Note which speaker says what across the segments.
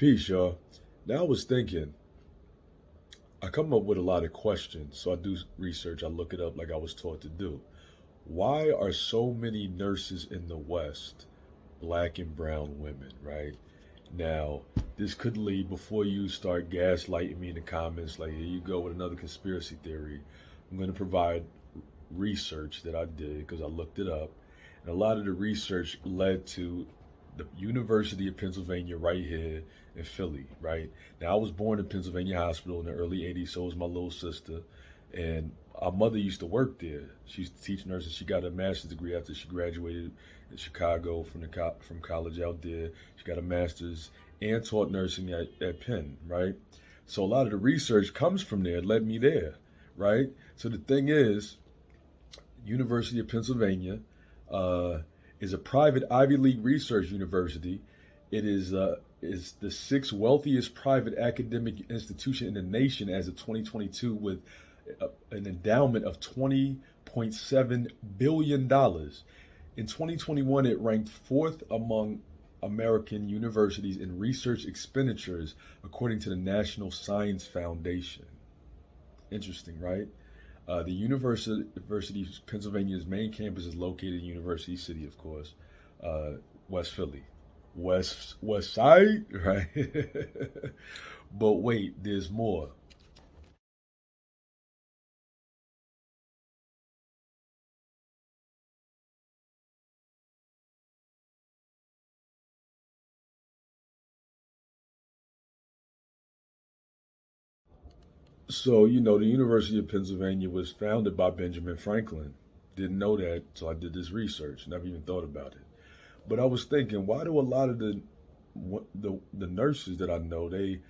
Speaker 1: Peace, y'all. Now I was thinking, I come up with a lot of questions, so I do research. I look it up like I was taught to do. Why are so many nurses in the West black and brown women, right? Now, this could lead before you start gaslighting me in the comments, like, here you go with another conspiracy theory. I'm going to provide research that I did because I looked it up. And a lot of the research led to the University of Pennsylvania right here in Philly, right? Now, I was born in Pennsylvania Hospital in the early 80s, so was my little sister. And our mother used to work there. She used to teach nurses. She got a master's degree after she graduated in Chicago from college out there. She got a master's and taught nursing at Penn, right? So a lot of the research comes from there. It led me there, right? So the thing is, University of Pennsylvania uh, is a private Ivy League research university. It is the sixth wealthiest private academic institution in the nation as of 2022, with an endowment of $20.7 billion. In 2021, it ranked fourth among American universities in research expenditures, according to the National Science Foundation. Interesting, right? The University of Pennsylvania's main campus is located in University City, of course, uh, West Philly, West Side, right? But wait, there's more. So the University of Pennsylvania was founded by Benjamin Franklin. Didn't know that, so I did this research. Never even thought about it. But I was thinking, why do a lot of the nurses that I know, they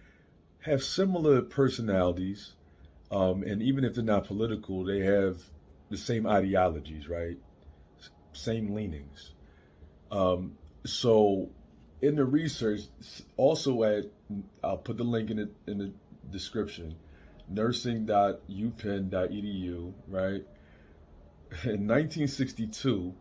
Speaker 1: have similar personalities, and even if they're not political, they have the same ideologies, right? Same leanings. So in the research, also I'll put the link in the description, nursing.upenn.edu, right? In 1962,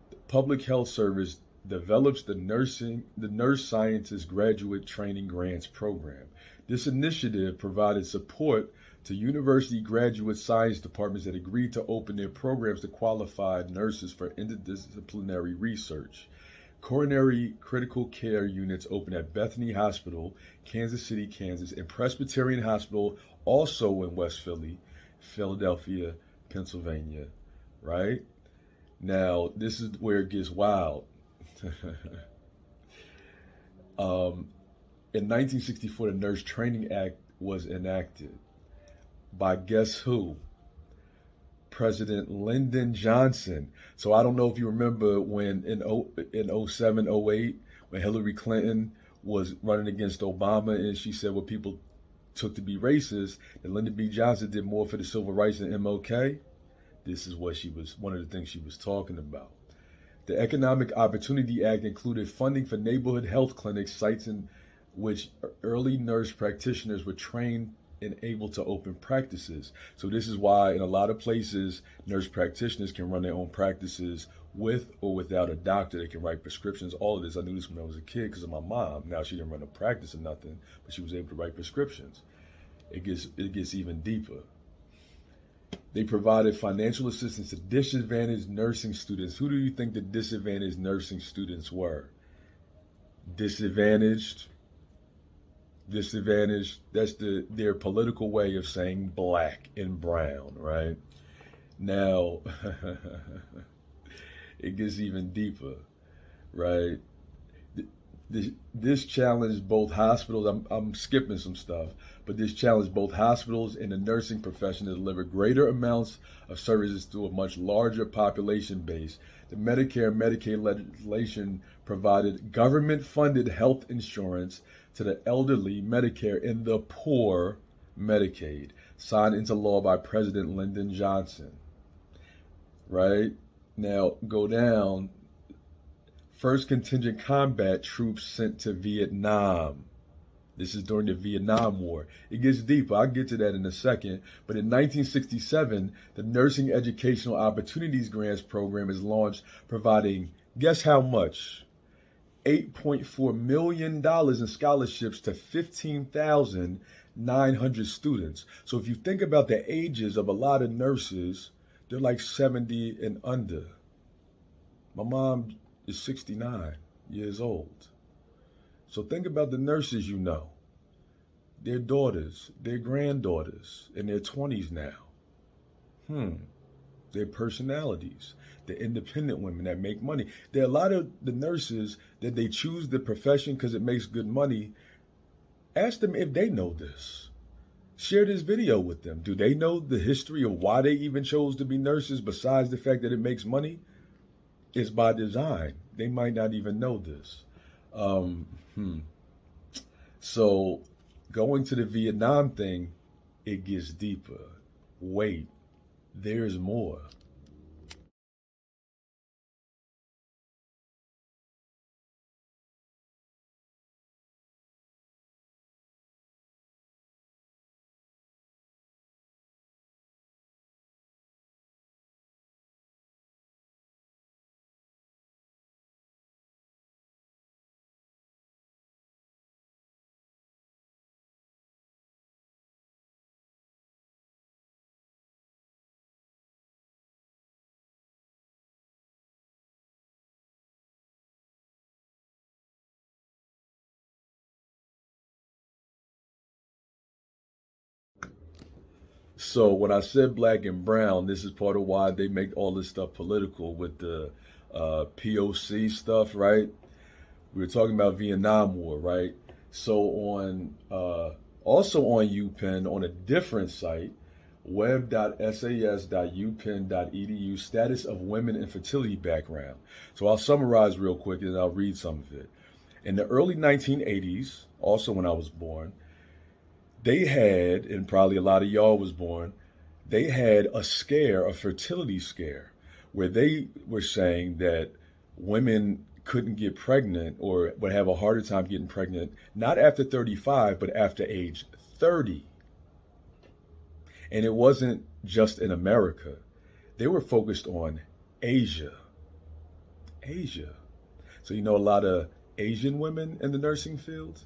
Speaker 1: the Public Health Service develops the Nurse Scientist Graduate Training Grants Program. This initiative provided support to university graduate science departments that agreed to open their programs to qualified nurses for interdisciplinary research. Coronary critical care units open at Bethany Hospital, Kansas City, Kansas, and Presbyterian Hospital, also in West Philly, Philadelphia, Pennsylvania, right? Now, this is where it gets wild. um, in 1964, the Nurse Training Act was enacted by guess who? President Lyndon Johnson. So I don't know if you remember when in 07, 08, when Hillary Clinton was running against Obama and she said what people took to be racist, that Lyndon B. Johnson did more for the civil rights than MLK. This is what she was, one of the things she was talking about. The Economic Opportunity Act included funding for neighborhood health clinics, sites in which early nurse practitioners were trained and able to open practices. So this is why in a lot of places, nurse practitioners can run their own practices with or without a doctor. They can write prescriptions. All of this, I knew this when I was a kid because of my mom. Now she didn't run a practice or nothing, but she was able to write prescriptions. It gets even deeper. They provided financial assistance to disadvantaged nursing students. Who do you think the disadvantaged nursing students were? Disadvantaged, disadvantaged. That's their political way of saying black and brown, right? Now, it gets even deeper, right? This challenged both hospitals. I'm skipping some stuff, but this challenged both hospitals and the nursing profession to deliver greater amounts of services to a much larger population base. The Medicare and Medicaid legislation provided government funded health insurance to the elderly, Medicare, and the poor, Medicaid, signed into law by President Lyndon Johnson. Right? Now, go down. First contingent combat troops sent to Vietnam. This is during the Vietnam War. It gets deeper. I'll get to that in a second. But in 1967, the Nursing Educational Opportunities Grants Program is launched, providing, guess how much? $8.4 million in scholarships to 15,900 students. So if you think about the ages of a lot of nurses, they're like 70 and under. My mom is 69 years old. So think about the nurses you know, their daughters, their granddaughters in their 20s now. Their personalities, the independent women that make money. There are a lot of the nurses that they choose the profession because it makes good money. Ask them if they know this. Share this video with them. Do they know the history of why they even chose to be nurses besides the fact that it makes money? It's by design. They might not even know this. So going to the Vietnam thing, it gets deeper. Wait, there's more. So when I said black and brown, this is part of why they make all this stuff political with the POC stuff, right? We were talking about Vietnam War, right? So on also on UPenn on a different site, web.sas.upenn.edu, status of women and fertility background. So I'll summarize real quick and I'll read some of it. In the early 1980s, also when I was born, they had, and probably a lot of y'all was born, they had a scare, a fertility scare, where they were saying that women couldn't get pregnant or would have a harder time getting pregnant, not after 35, but after age 30. And it wasn't just in America. They were focused on Asia. Asia. So you know a lot of Asian women in the nursing field?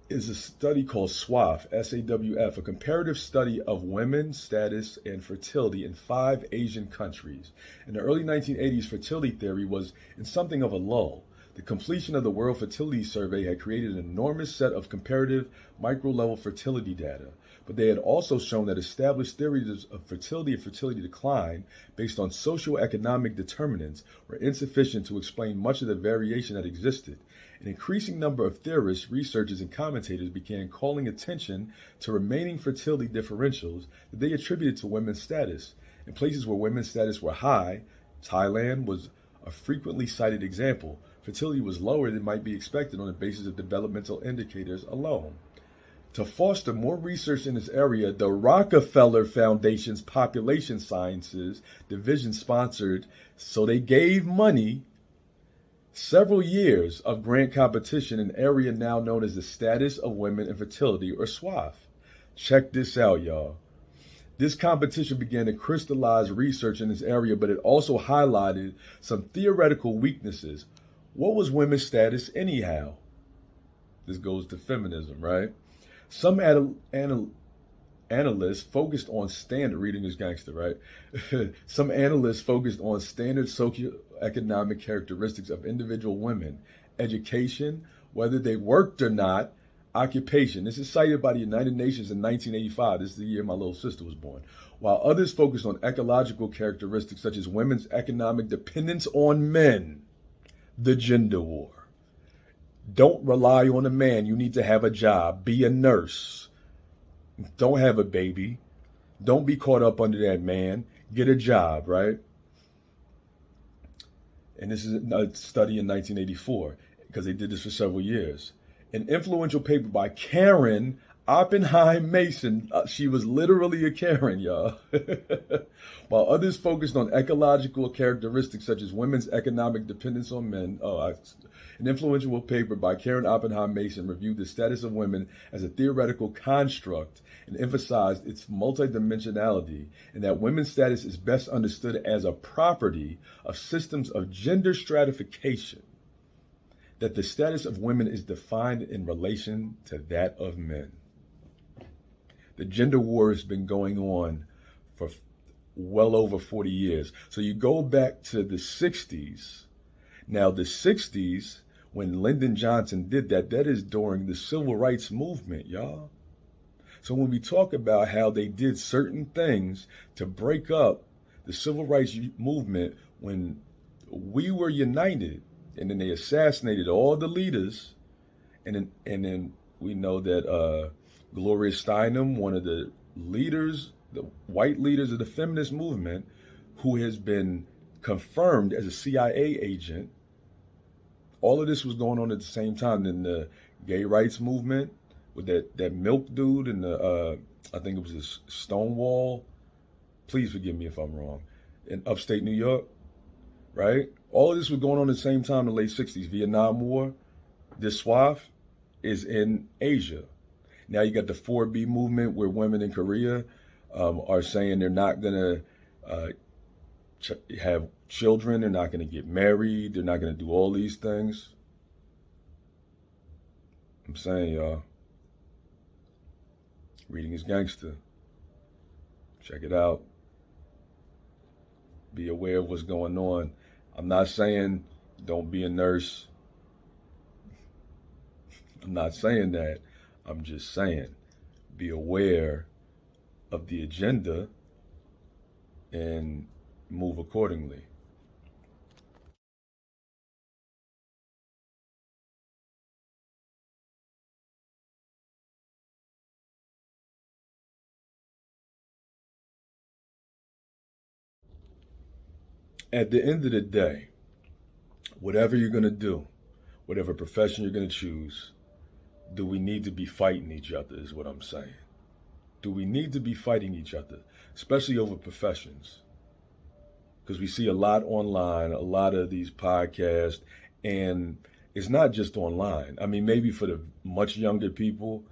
Speaker 1: Is a study called SWAF, SAWF, a comparative study of women's status and fertility in 5 Asian countries. In the early 1980s, fertility theory was in something of a lull. The completion of the World Fertility Survey had created an enormous set of comparative micro-level fertility data, but they had also shown that established theories of fertility and fertility decline based on socioeconomic determinants were insufficient to explain much of the variation that existed. An increasing number of theorists, researchers, and commentators began calling attention to remaining fertility differentials that they attributed to women's status. In places where women's status were high, Thailand was a frequently cited example. Fertility was lower than might be expected on the basis of developmental indicators alone. To foster more research in this area, the Rockefeller Foundation's Population Sciences Division sponsored, so they gave money, several years of grant competition in an area now known as the Status of Women and Fertility, or SWAF. Check this out, y'all. This competition began to crystallize research in this area, but it also highlighted some theoretical weaknesses. What was women's status anyhow? This goes to feminism, right? Some analysts focused on standard, reading is gangster, right? Some analysts focused on standard socioeconomic characteristics of individual women, education, whether they worked or not, occupation. This is cited by the United Nations in 1985. This is the year my little sister was born. While others focused on ecological characteristics such as women's economic dependence on men, the gender war. Don't rely on a man. You need to have a job. Be a nurse. Don't have a baby. Don't be caught up under that man. Get a job, right? And this is a study in 1984 because they did this for several years. An influential paper by Karen Oppenheim Mason. She was literally a Karen, y'all. While others focused on ecological characteristics such as women's economic dependence on men. In An influential paper by Karen Oppenheim Mason reviewed the status of women as a theoretical construct and emphasized its multidimensionality, and that women's status is best understood as a property of systems of gender stratification, that the status of women is defined in relation to that of men. The gender war has been going on for well over 40 years. So you go back to the 60s. Now, the 60s, when Lyndon Johnson did that, that is during the civil rights movement, y'all. So when we talk about how they did certain things to break up the civil rights movement, when we were united, and then they assassinated all the leaders, and then we know that Gloria Steinem, one of the leaders, the white leaders of the feminist movement, who has been confirmed as a CIA agent. All of this was going on at the same time. In the gay rights movement with that milk dude and the I think it was a Stonewall. Please forgive me if I'm wrong. In upstate New York, right? All of this was going on at the same time in the late 60s. Vietnam War. This swath is in Asia. Now you got the 4B movement where women in Korea are saying they're not going to have children, they're not going to get married, they're not going to do all these things. I'm saying, y'all, reading is gangster. Check it out. Be aware of what's going on. I'm not saying don't be a nurse. I'm not saying that. I'm just saying be aware of the agenda and move accordingly. At the end of the day, whatever you're going to do, whatever profession you're going to choose, do we need to be fighting each other is what I'm saying. Do we need to be fighting each other, especially over professions? Because we see a lot online, a lot of these podcasts, and it's not just online. I mean, maybe for the much younger people,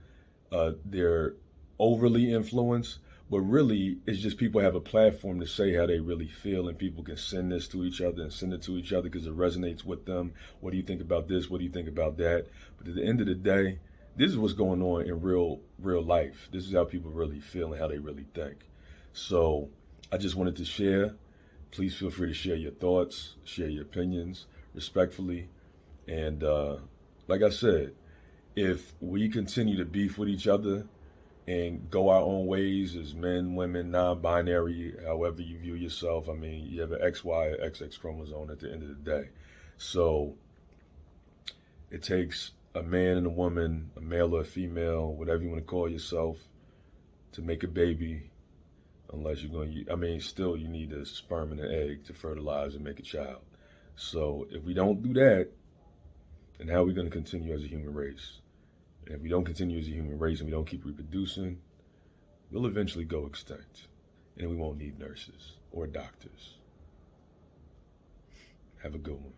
Speaker 1: they're overly influenced, but really it's just people have a platform to say how they really feel, and people can send this to each other and send it to each other because it resonates with them. What do you think about this? What do you think about that? But at the end of the day, this is what's going on in real life. This is how people really feel and how they really think. So I just wanted to share. Please feel free to share your thoughts, share your opinions respectfully. And like I said, if we continue to beef with each other and go our own ways as men, women, non-binary, however you view yourself, I mean, you have an XY or XX chromosome at the end of the day. So it takes a man and a woman, a male or a female, whatever you want to call yourself, to make a baby. Unless you're going to, I mean, still you need a sperm and an egg to fertilize and make a child. So if we don't do that, then how are we going to continue as a human race? And if we don't continue as a human race and we don't keep reproducing, we'll eventually go extinct. And we won't need nurses or doctors. Have a good one.